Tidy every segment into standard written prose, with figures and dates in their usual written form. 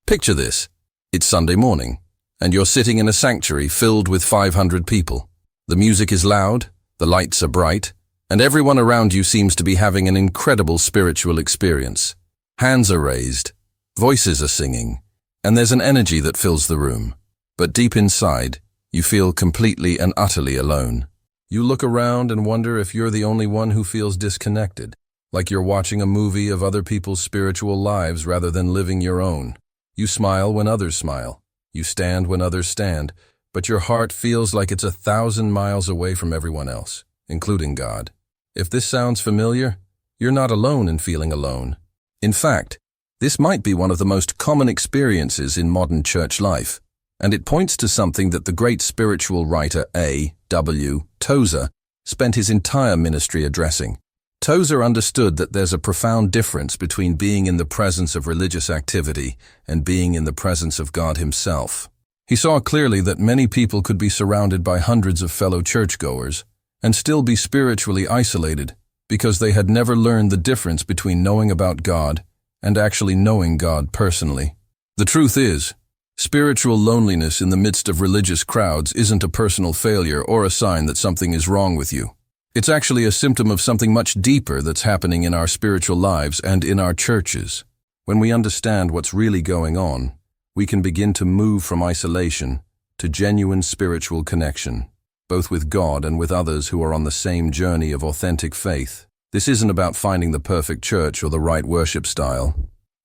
Picture this. It's Sunday morning, and you're sitting in a sanctuary filled with 500 people. The music is loud, the lights are bright, and everyone around you seems to be having an incredible spiritual experience. Hands are raised, voices are singing, and there's an energy that fills the room. But deep inside, you feel completely and utterly alone. You look around and wonder if you're the only one who feels disconnected, like you're watching a movie of other people's spiritual lives rather than living your own. You smile when others smile. You stand when others stand, but your heart feels like it's 1,000 miles away from everyone else, including God. If this sounds familiar, you're not alone in feeling alone. In fact, this might be one of the most common experiences in modern church life, and it points to something that the great spiritual writer A.W. TOZER spent his entire ministry addressing. TOZER understood that there's a profound difference between being in the presence of religious activity and being in the presence of God himself. He saw clearly that many people could be surrounded by hundreds of fellow churchgoers and still be spiritually isolated because they had never learned the difference between knowing about God and actually knowing God personally. The truth is, spiritual loneliness in the midst of religious crowds isn't a personal failure or a sign that something is wrong with you. It's actually a symptom of something much deeper that's happening in our spiritual lives and in our churches. When we understand what's really going on, we can begin to move from isolation to genuine spiritual connection, both with God and with others who are on the same journey of authentic faith. This isn't about finding the perfect church or the right worship style.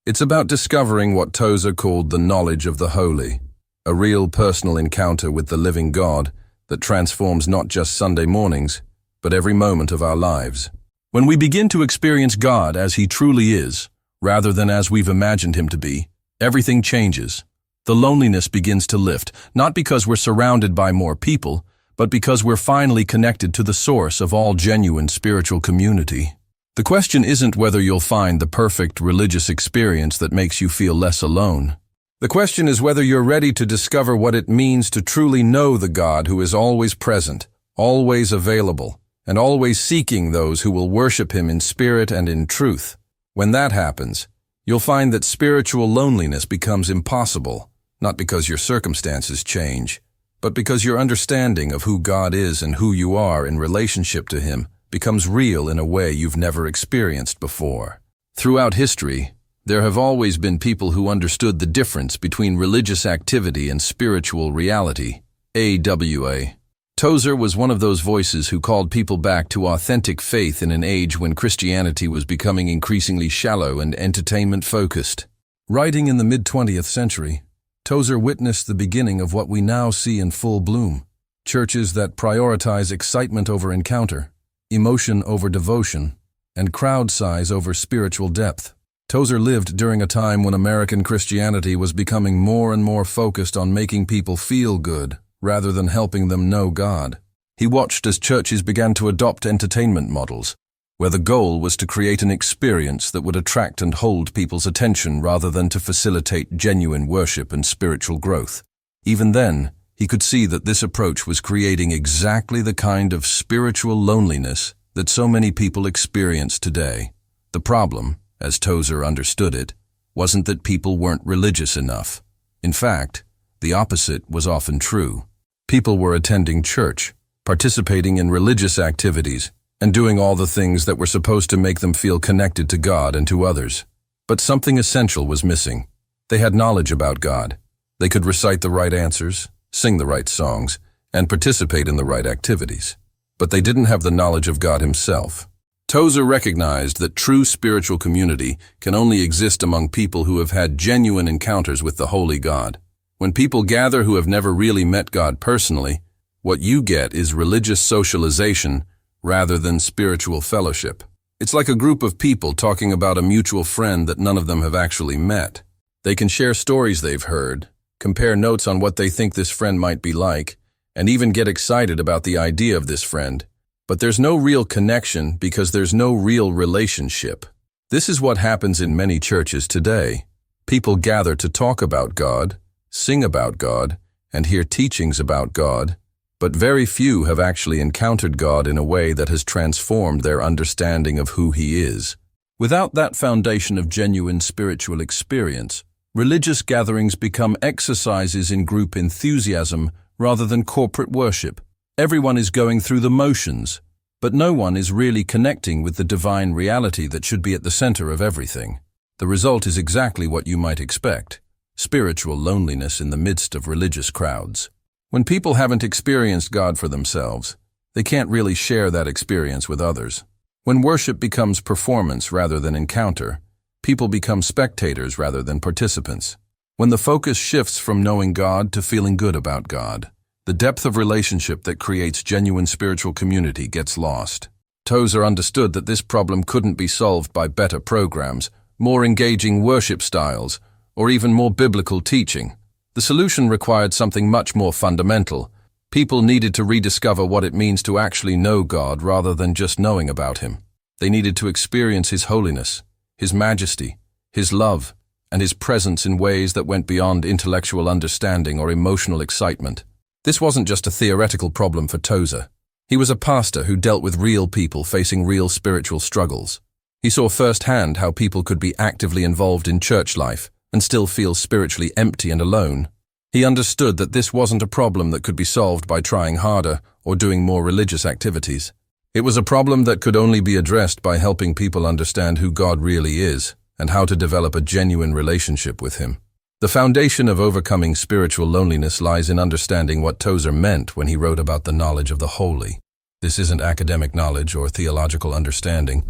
It's about discovering what Tozer called the knowledge of the holy, a real personal encounter with the living God that transforms not just Sunday mornings, but every moment of our lives. When we begin to experience God as he truly is, rather than as we've imagined him to be, everything changes. The loneliness begins to lift, not because we're surrounded by more people, but because we're finally connected to the source of all genuine spiritual community. The question isn't whether you'll find the perfect religious experience that makes you feel less alone. The question is whether you're ready to discover what it means to truly know the God who is always present, always available, and always seeking those who will worship him in spirit and in truth. When that happens, you'll find that spiritual loneliness becomes impossible, not because your circumstances change, but because your understanding of who God is and who you are in relationship to him becomes real in a way you've never experienced before. Throughout history, there have always been people who understood the difference between religious activity and spiritual reality. A.W. Tozer was one of those voices who called people back to authentic faith in an age when Christianity was becoming increasingly shallow and entertainment-focused. Writing in the mid-20th century, Tozer witnessed the beginning of what we now see in full bloom: churches that prioritize excitement over encounter, emotion over devotion, and crowd size over spiritual depth. Tozer lived during a time when American Christianity was becoming more and more focused on making people feel good, rather than helping them know God. He watched as churches began to adopt entertainment models, where the goal was to create an experience that would attract and hold people's attention rather than to facilitate genuine worship and spiritual growth. Even then, he could see that this approach was creating exactly the kind of spiritual loneliness that so many people experience today. The problem, as Tozer understood it, wasn't that people weren't religious enough. In fact, the opposite was often true. People were attending church, participating in religious activities, and doing all the things that were supposed to make them feel connected to God and to others. But something essential was missing. They had knowledge about God. They could recite the right answers, sing the right songs, and participate in the right activities. But they didn't have the knowledge of God himself. Tozer recognized that true spiritual community can only exist among people who have had genuine encounters with the holy God. When people gather who have never really met God personally, what you get is religious socialization rather than spiritual fellowship. It's like a group of people talking about a mutual friend that none of them have actually met. They can share stories they've heard, compare notes on what they think this friend might be like, and even get excited about the idea of this friend. But there's no real connection because there's no real relationship. This is what happens in many churches today. People gather to talk about God, sing about God, and hear teachings about God, but very few have actually encountered God in a way that has transformed their understanding of who he is. Without that foundation of genuine spiritual experience, Religious gatherings become exercises in group enthusiasm rather than corporate worship. Everyone is going through the motions, but no one is really connecting with the divine reality that should be at the center of everything. The result is exactly what you might expect: spiritual loneliness in the midst of religious crowds. When people haven't experienced God for themselves, they can't really share that experience with others. When worship becomes performance rather than encounter, people become spectators rather than participants. When the focus shifts from knowing God to feeling good about God, the depth of relationship that creates genuine spiritual community gets lost. Tozer understood that this problem couldn't be solved by better programs, more engaging worship styles, or even more biblical teaching. The solution required something much more fundamental. People needed to rediscover what it means to actually know God rather than just knowing about Him. They needed to experience His holiness, His majesty, His love, and His presence in ways that went beyond intellectual understanding or emotional excitement. This wasn't just a theoretical problem for Tozer. He was a pastor who dealt with real people facing real spiritual struggles. He saw firsthand how people could be actively involved in church life and still feel spiritually empty and alone. He understood that this wasn't a problem that could be solved by trying harder or doing more religious activities. It was a problem that could only be addressed by helping people understand who God really is and how to develop a genuine relationship with Him. The foundation of overcoming spiritual loneliness lies in understanding what Tozer meant when he wrote about the knowledge of the holy. This isn't academic knowledge or theological understanding,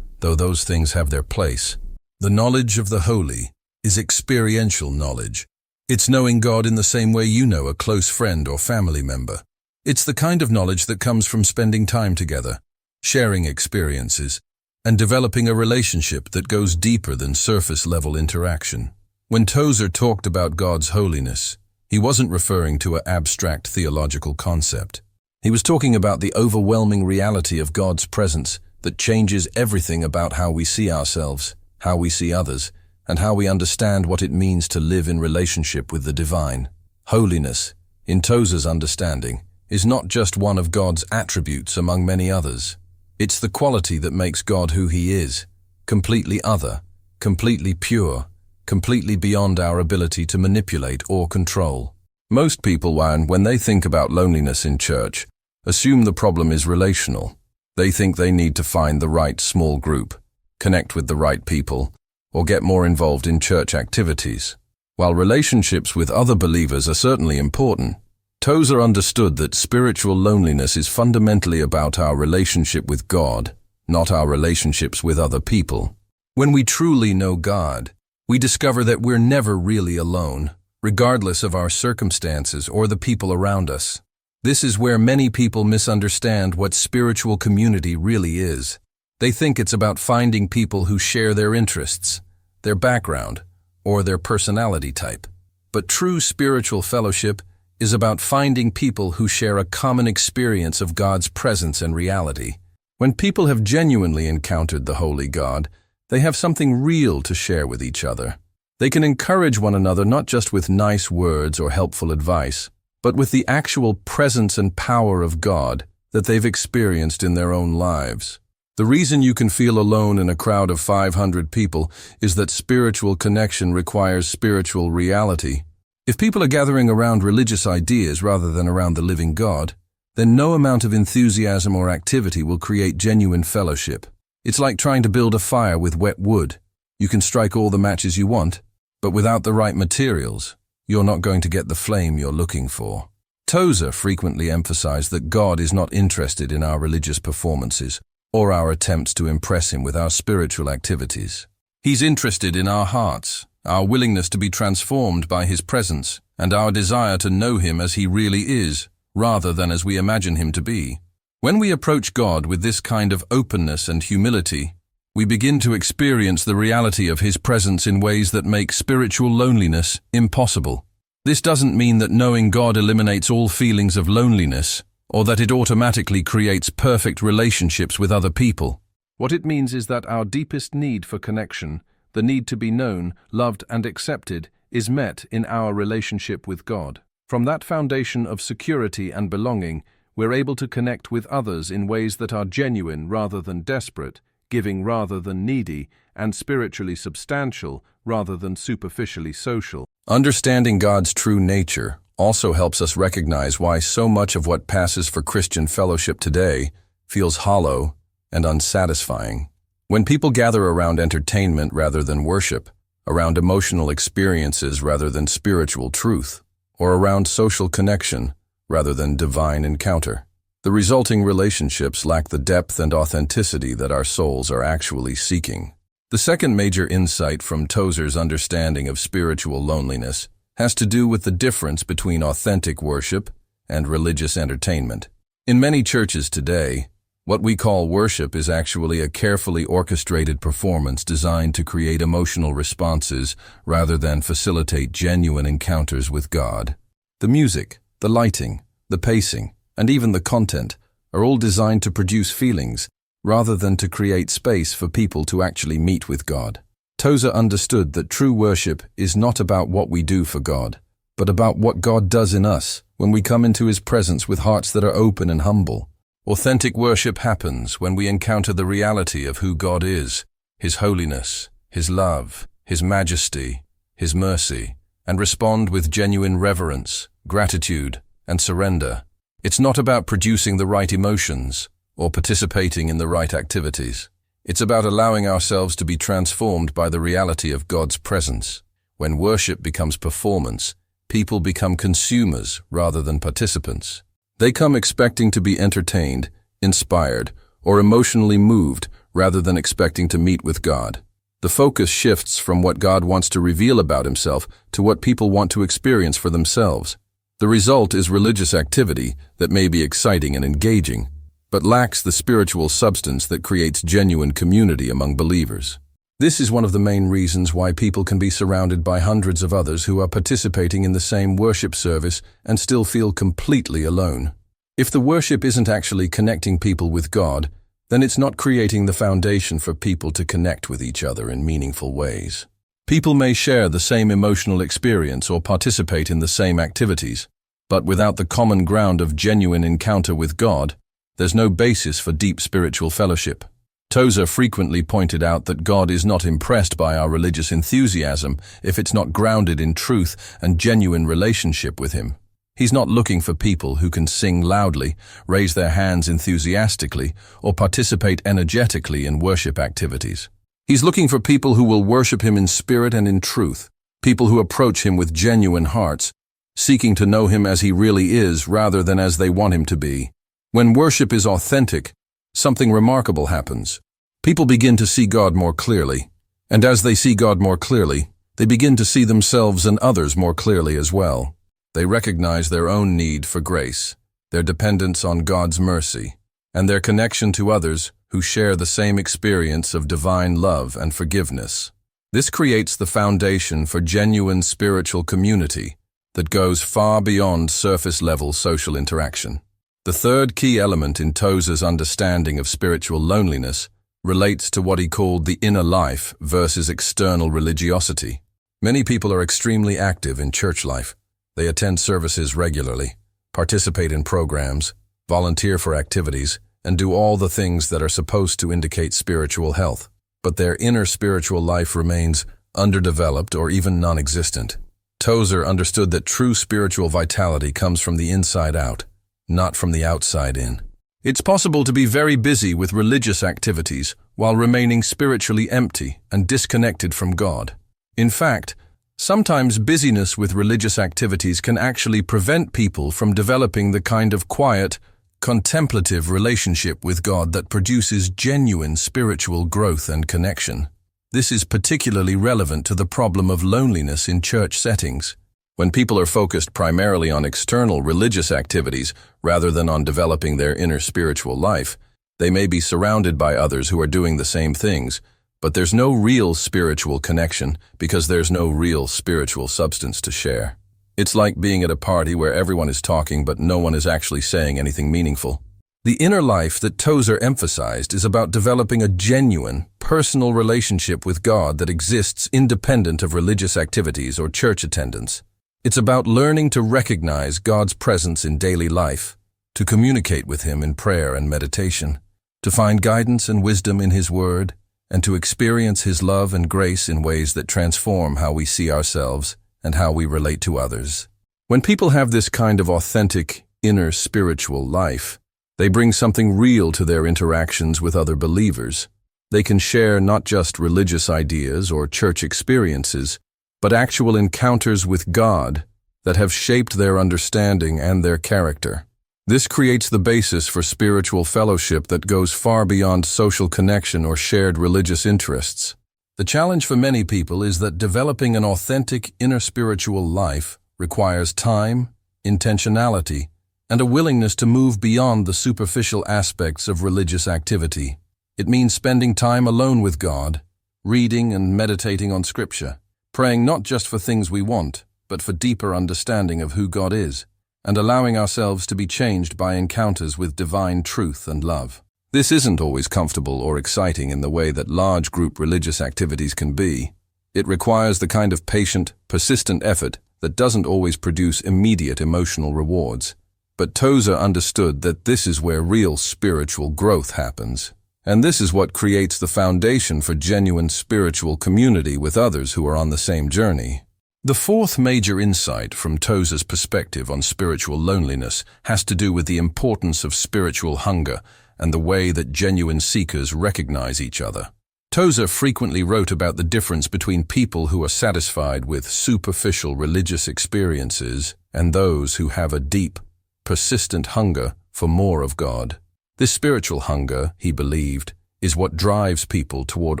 though those things have their place. The knowledge of the holy is experiential knowledge. It's knowing God in the same way you know a close friend or family member. It's the kind of knowledge that comes from spending time together, sharing experiences, and developing a relationship that goes deeper than surface-level interaction. When Tozer talked about God's holiness, he wasn't referring to an abstract theological concept. He was talking about the overwhelming reality of God's presence that changes everything about how we see ourselves, how we see others, and how we understand what it means to live in relationship with the divine. Holiness, in Tozer's understanding, is not just one of God's attributes among many others. It's the quality that makes God who He is, completely other, completely pure, completely beyond our ability to manipulate or control. Most people, when they think about loneliness in church, assume the problem is relational. They think they need to find the right small group, connect with the right people, or get more involved in church activities. While relationships with other believers are certainly important, Tozer understood that spiritual loneliness is fundamentally about our relationship with God, not our relationships with other people. When we truly know God, we discover that we're never really alone, regardless of our circumstances or the people around us. This is where many people misunderstand what spiritual community really is. They think it's about finding people who share their interests, their background, or their personality type. But true spiritual fellowship is about finding people who share a common experience of God's presence and reality. When people have genuinely encountered the Holy God, they have something real to share with each other. They can encourage one another not just with nice words or helpful advice, but with the actual presence and power of God that they've experienced in their own lives. The reason you can feel alone in a crowd of 500 people is that spiritual connection requires spiritual reality. If people are gathering around religious ideas rather than around the living God, then no amount of enthusiasm or activity will create genuine fellowship. It's like trying to build a fire with wet wood. You can strike all the matches you want, but without the right materials, you're not going to get the flame you're looking for. Tozer frequently emphasized that God is not interested in our religious performances or our attempts to impress Him with our spiritual activities. He's interested in our hearts, our willingness to be transformed by His presence, and our desire to know Him as He really is, rather than as we imagine Him to be. When we approach God with this kind of openness and humility, we begin to experience the reality of His presence in ways that make spiritual loneliness impossible. This doesn't mean that knowing God eliminates all feelings of loneliness, or that it automatically creates perfect relationships with other people. What it means is that our deepest need for connection, the need to be known, loved, and accepted, is met in our relationship with God. From that foundation of security and belonging, we're able to connect with others in ways that are genuine rather than desperate, giving rather than needy, and spiritually substantial rather than superficially social. Understanding God's true nature also helps us recognize why so much of what passes for Christian fellowship today feels hollow and unsatisfying. When people gather around entertainment rather than worship, around emotional experiences rather than spiritual truth, or around social connection rather than divine encounter, the resulting relationships lack the depth and authenticity that our souls are actually seeking. The second major insight from Tozer's understanding of spiritual loneliness has to do with the difference between authentic worship and religious entertainment. In many churches today, what we call worship is actually a carefully orchestrated performance designed to create emotional responses rather than facilitate genuine encounters with God. The music, the lighting, the pacing, and even the content are all designed to produce feelings rather than to create space for people to actually meet with God. Tozer understood that true worship is not about what we do for God, but about what God does in us when we come into His presence with hearts that are open and humble. Authentic worship happens when we encounter the reality of who God is, His holiness, His love, His majesty, His mercy, and respond with genuine reverence, gratitude, and surrender. It's not about producing the right emotions or participating in the right activities. It's about allowing ourselves to be transformed by the reality of God's presence. When worship becomes performance, people become consumers rather than participants. They come expecting to be entertained, inspired, or emotionally moved rather than expecting to meet with God. The focus shifts from what God wants to reveal about Himself to what people want to experience for themselves. The result is religious activity that may be exciting and engaging, but lacks the spiritual substance that creates genuine community among believers. This is one of the main reasons why people can be surrounded by hundreds of others who are participating in the same worship service and still feel completely alone. If the worship isn't actually connecting people with God, then it's not creating the foundation for people to connect with each other in meaningful ways. People may share the same emotional experience or participate in the same activities, but without the common ground of genuine encounter with God, there's no basis for deep spiritual fellowship. Tozer frequently pointed out that God is not impressed by our religious enthusiasm if it's not grounded in truth and genuine relationship with Him. He's not looking for people who can sing loudly, raise their hands enthusiastically, or participate energetically in worship activities. He's looking for people who will worship Him in spirit and in truth, people who approach Him with genuine hearts, seeking to know Him as He really is rather than as they want Him to be. When worship is authentic, something remarkable happens. People begin to see God more clearly, and as they see God more clearly, they begin to see themselves and others more clearly as well. They recognize their own need for grace, their dependence on God's mercy, and their connection to others who share the same experience of divine love and forgiveness. This creates the foundation for genuine spiritual community that goes far beyond surface-level social interaction. The third key element in Tozer's understanding of spiritual loneliness relates to what he called the inner life versus external religiosity. Many people are extremely active in church life. They attend services regularly, participate in programs, volunteer for activities, and do all the things that are supposed to indicate spiritual health. But their inner spiritual life remains underdeveloped or even non-existent. Tozer understood that true spiritual vitality comes from the inside out, not from the outside in. It's possible to be very busy with religious activities while remaining spiritually empty and disconnected from God. In fact, sometimes busyness with religious activities can actually prevent people from developing the kind of quiet, contemplative relationship with God that produces genuine spiritual growth and connection. This is particularly relevant to the problem of loneliness in church settings. When people are focused primarily on external religious activities rather than on developing their inner spiritual life, they may be surrounded by others who are doing the same things, but there's no real spiritual connection because there's no real spiritual substance to share. It's like being at a party where everyone is talking but no one is actually saying anything meaningful. The inner life that Tozer emphasized is about developing a genuine, personal relationship with God that exists independent of religious activities or church attendance. It's about learning to recognize God's presence in daily life, to communicate with Him in prayer and meditation, to find guidance and wisdom in His Word, and to experience His love and grace in ways that transform how we see ourselves and how we relate to others. When people have this kind of authentic, inner spiritual life, they bring something real to their interactions with other believers. They can share not just religious ideas or church experiences, but actual encounters with God that have shaped their understanding and their character. This creates the basis for spiritual fellowship that goes far beyond social connection or shared religious interests. The challenge for many people is that developing an authentic inner spiritual life requires time, intentionality, and a willingness to move beyond the superficial aspects of religious activity. It means spending time alone with God, reading and meditating on Scripture, praying not just for things we want, but for deeper understanding of who God is, and allowing ourselves to be changed by encounters with divine truth and love. This isn't always comfortable or exciting in the way that large group religious activities can be. It requires the kind of patient, persistent effort that doesn't always produce immediate emotional rewards. But Tozer understood that this is where real spiritual growth happens. And this is what creates the foundation for genuine spiritual community with others who are on the same journey. The fourth major insight from Tozer's perspective on spiritual loneliness has to do with the importance of spiritual hunger and the way that genuine seekers recognize each other. Tozer frequently wrote about the difference between people who are satisfied with superficial religious experiences and those who have a deep, persistent hunger for more of God. This spiritual hunger, he believed, is what drives people toward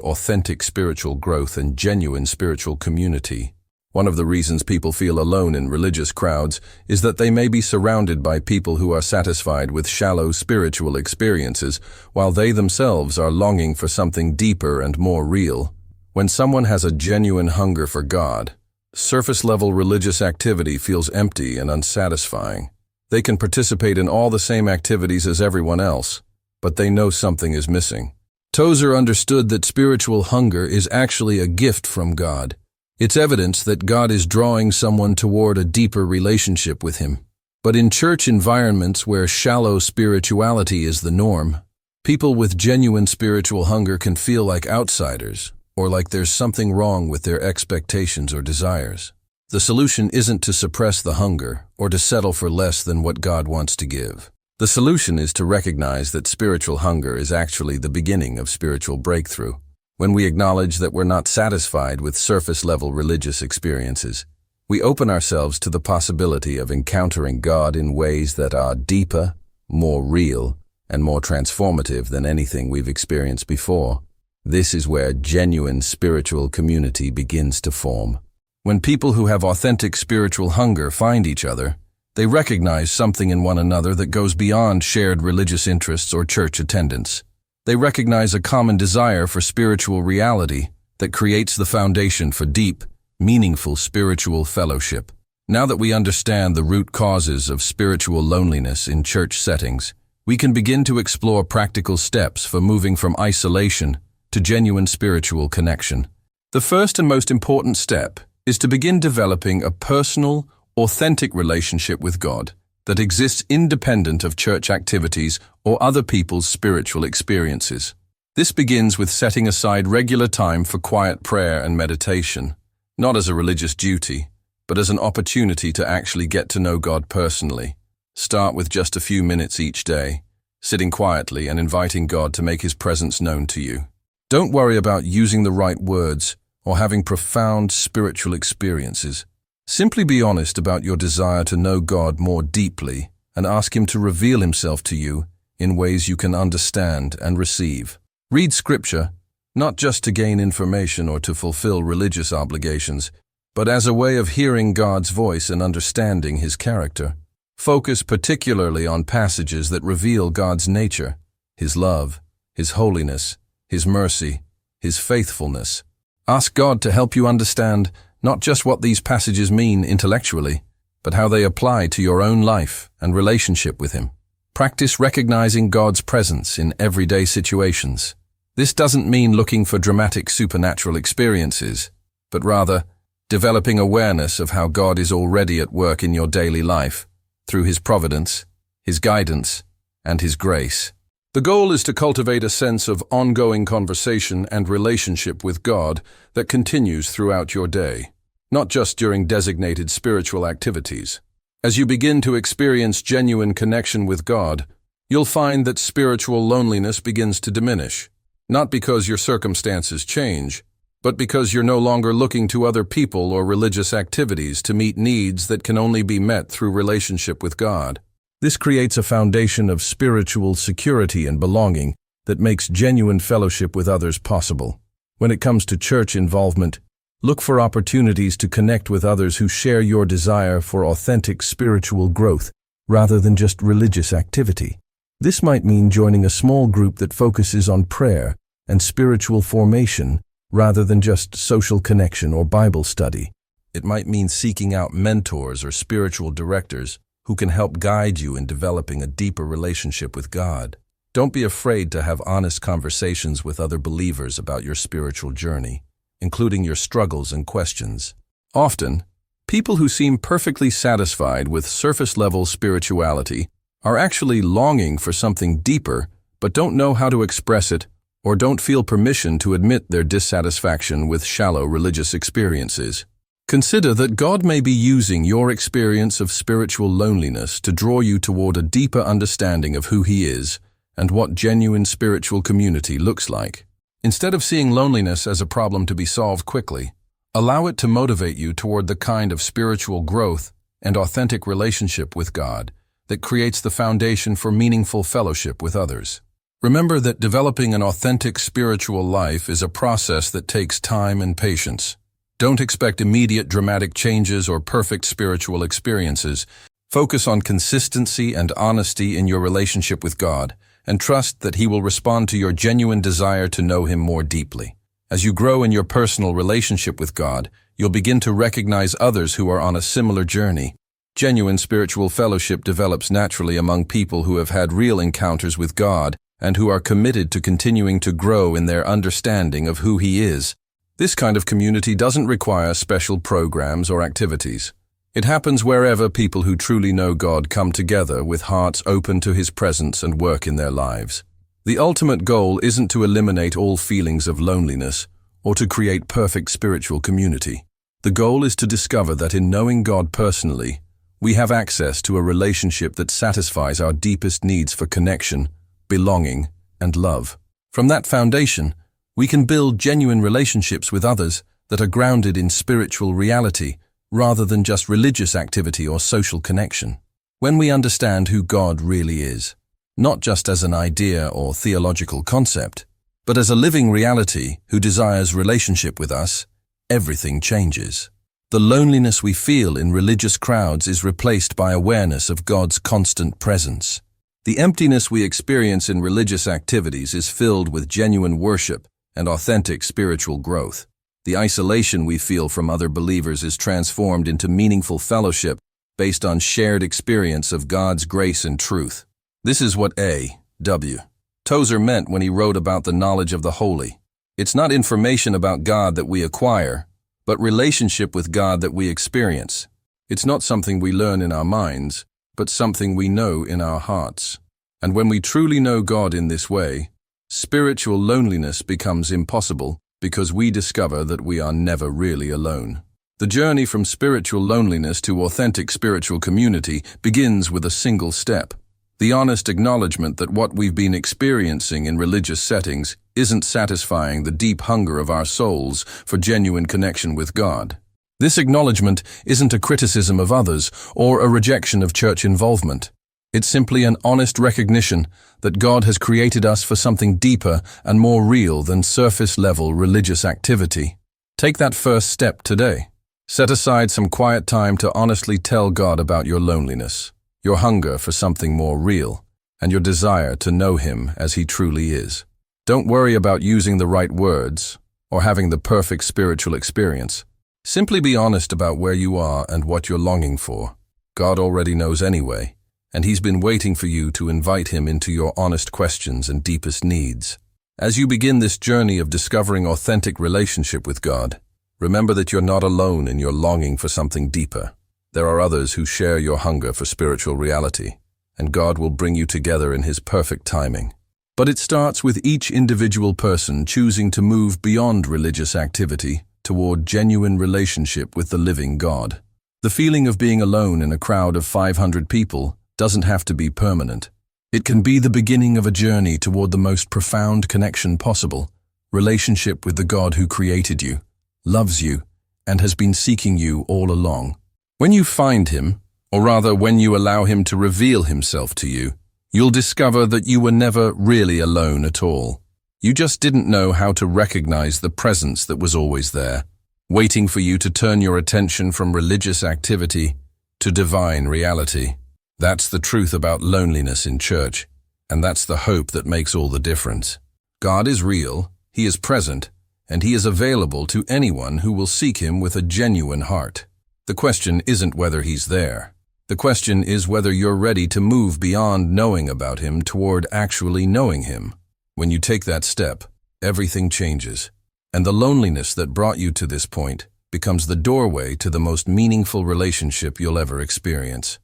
authentic spiritual growth and genuine spiritual community. One of the reasons people feel alone in religious crowds is that they may be surrounded by people who are satisfied with shallow spiritual experiences, while they themselves are longing for something deeper and more real. When someone has a genuine hunger for God, surface-level religious activity feels empty and unsatisfying. They can participate in all the same activities as everyone else, but they know something is missing. Tozer understood that spiritual hunger is actually a gift from God. It's evidence that God is drawing someone toward a deeper relationship with Him. But in church environments where shallow spirituality is the norm, people with genuine spiritual hunger can feel like outsiders, or like there's something wrong with their expectations or desires. The solution isn't to suppress the hunger or to settle for less than what God wants to give. The solution is to recognize that spiritual hunger is actually the beginning of spiritual breakthrough. When we acknowledge that we're not satisfied with surface-level religious experiences, we open ourselves to the possibility of encountering God in ways that are deeper, more real, and more transformative than anything we've experienced before. This is where genuine spiritual community begins to form. When people who have authentic spiritual hunger find each other, they recognize something in one another that goes beyond shared religious interests or church attendance. They recognize a common desire for spiritual reality that creates the foundation for deep, meaningful spiritual fellowship. Now that we understand the root causes of spiritual loneliness in church settings, we can begin to explore practical steps for moving from isolation to genuine spiritual connection. The first and most important step is to begin developing a personal, authentic relationship with God that exists independent of church activities or other people's spiritual experiences. This begins with setting aside regular time for quiet prayer and meditation, not as a religious duty, but as an opportunity to actually get to know God personally. Start with just a few minutes each day, sitting quietly and inviting God to make His presence known to you. Don't worry about using the right words or having profound spiritual experiences. Simply be honest about your desire to know God more deeply and ask Him to reveal Himself to you in ways you can understand and receive. Read Scripture, not just to gain information or to fulfill religious obligations, but as a way of hearing God's voice and understanding His character. Focus particularly on passages that reveal God's nature, His love, His holiness, His mercy, His faithfulness. Ask God to help you understand not just what these passages mean intellectually, but how they apply to your own life and relationship with Him. Practice recognizing God's presence in everyday situations. This doesn't mean looking for dramatic supernatural experiences, but rather developing awareness of how God is already at work in your daily life through His providence, His guidance, and His grace. The goal is to cultivate a sense of ongoing conversation and relationship with God that continues throughout your day, not just during designated spiritual activities. As you begin to experience genuine connection with God, you'll find that spiritual loneliness begins to diminish, not because your circumstances change, but because you're no longer looking to other people or religious activities to meet needs that can only be met through relationship with God. This creates a foundation of spiritual security and belonging that makes genuine fellowship with others possible. When it comes to church involvement, look for opportunities to connect with others who share your desire for authentic spiritual growth rather than just religious activity. This might mean joining a small group that focuses on prayer and spiritual formation rather than just social connection or Bible study. It might mean seeking out mentors or spiritual directors who can help guide you in developing a deeper relationship with God. Don't be afraid to have honest conversations with other believers about your spiritual journey, including your struggles and questions. Often, people who seem perfectly satisfied with surface-level spirituality are actually longing for something deeper, but don't know how to express it or don't feel permission to admit their dissatisfaction with shallow religious experiences. Consider that God may be using your experience of spiritual loneliness to draw you toward a deeper understanding of who He is and what genuine spiritual community looks like. Instead of seeing loneliness as a problem to be solved quickly, allow it to motivate you toward the kind of spiritual growth and authentic relationship with God that creates the foundation for meaningful fellowship with others. Remember that developing an authentic spiritual life is a process that takes time and patience. Don't expect immediate dramatic changes or perfect spiritual experiences. Focus on consistency and honesty in your relationship with God, and trust that He will respond to your genuine desire to know Him more deeply. As you grow in your personal relationship with God, you'll begin to recognize others who are on a similar journey. Genuine spiritual fellowship develops naturally among people who have had real encounters with God and who are committed to continuing to grow in their understanding of who He is. This kind of community doesn't require special programs or activities. It happens wherever people who truly know God come together with hearts open to His presence and work in their lives. The ultimate goal isn't to eliminate all feelings of loneliness or to create perfect spiritual community. The goal is to discover that in knowing God personally, we have access to a relationship that satisfies our deepest needs for connection, belonging, and love. From that foundation, we can build genuine relationships with others that are grounded in spiritual reality rather than just religious activity or social connection. When we understand who God really is, not just as an idea or theological concept, but as a living reality who desires relationship with us, everything changes. The loneliness we feel in religious crowds is replaced by awareness of God's constant presence. The emptiness we experience in religious activities is filled with genuine worship and authentic spiritual growth. The isolation we feel from other believers is transformed into meaningful fellowship based on shared experience of God's grace and truth. This is what A.W. Tozer meant when he wrote about the knowledge of the holy. It's not information about God that we acquire, but relationship with God that we experience. It's not something we learn in our minds, but something we know in our hearts. And when we truly know God in this way, spiritual loneliness becomes impossible because we discover that we are never really alone. The journey from spiritual loneliness to authentic spiritual community begins with a single step: the honest acknowledgement that what we've been experiencing in religious settings isn't satisfying the deep hunger of our souls for genuine connection with God. This acknowledgement isn't a criticism of others or a rejection of church involvement. It's simply an honest recognition that God has created us for something deeper and more real than surface-level religious activity. Take that first step today. Set aside some quiet time to honestly tell God about your loneliness, your hunger for something more real, and your desire to know Him as He truly is. Don't worry about using the right words or having the perfect spiritual experience. Simply be honest about where you are and what you're longing for. God already knows anyway, and He's been waiting for you to invite Him into your honest questions and deepest needs. As you begin this journey of discovering authentic relationship with God, remember that you're not alone in your longing for something deeper. There are others who share your hunger for spiritual reality, and God will bring you together in His perfect timing. But it starts with each individual person choosing to move beyond religious activity toward genuine relationship with the living God. The feeling of being alone in a crowd of 500 people doesn't have to be permanent. It can be the beginning of a journey toward the most profound connection possible, relationship with the God who created you, loves you, and has been seeking you all along. When you find him, or rather when you allow him to reveal himself to you, you'll discover that you were never really alone at all. You just didn't know how to recognize the presence that was always there, waiting for you to turn your attention from religious activity to divine reality. That's the truth about loneliness in church, and that's the hope that makes all the difference. God is real, he is present, and he is available to anyone who will seek him with a genuine heart. The question isn't whether he's there. The question is whether you're ready to move beyond knowing about him toward actually knowing him. When you take that step, everything changes, and the loneliness that brought you to this point becomes the doorway to the most meaningful relationship you'll ever experience.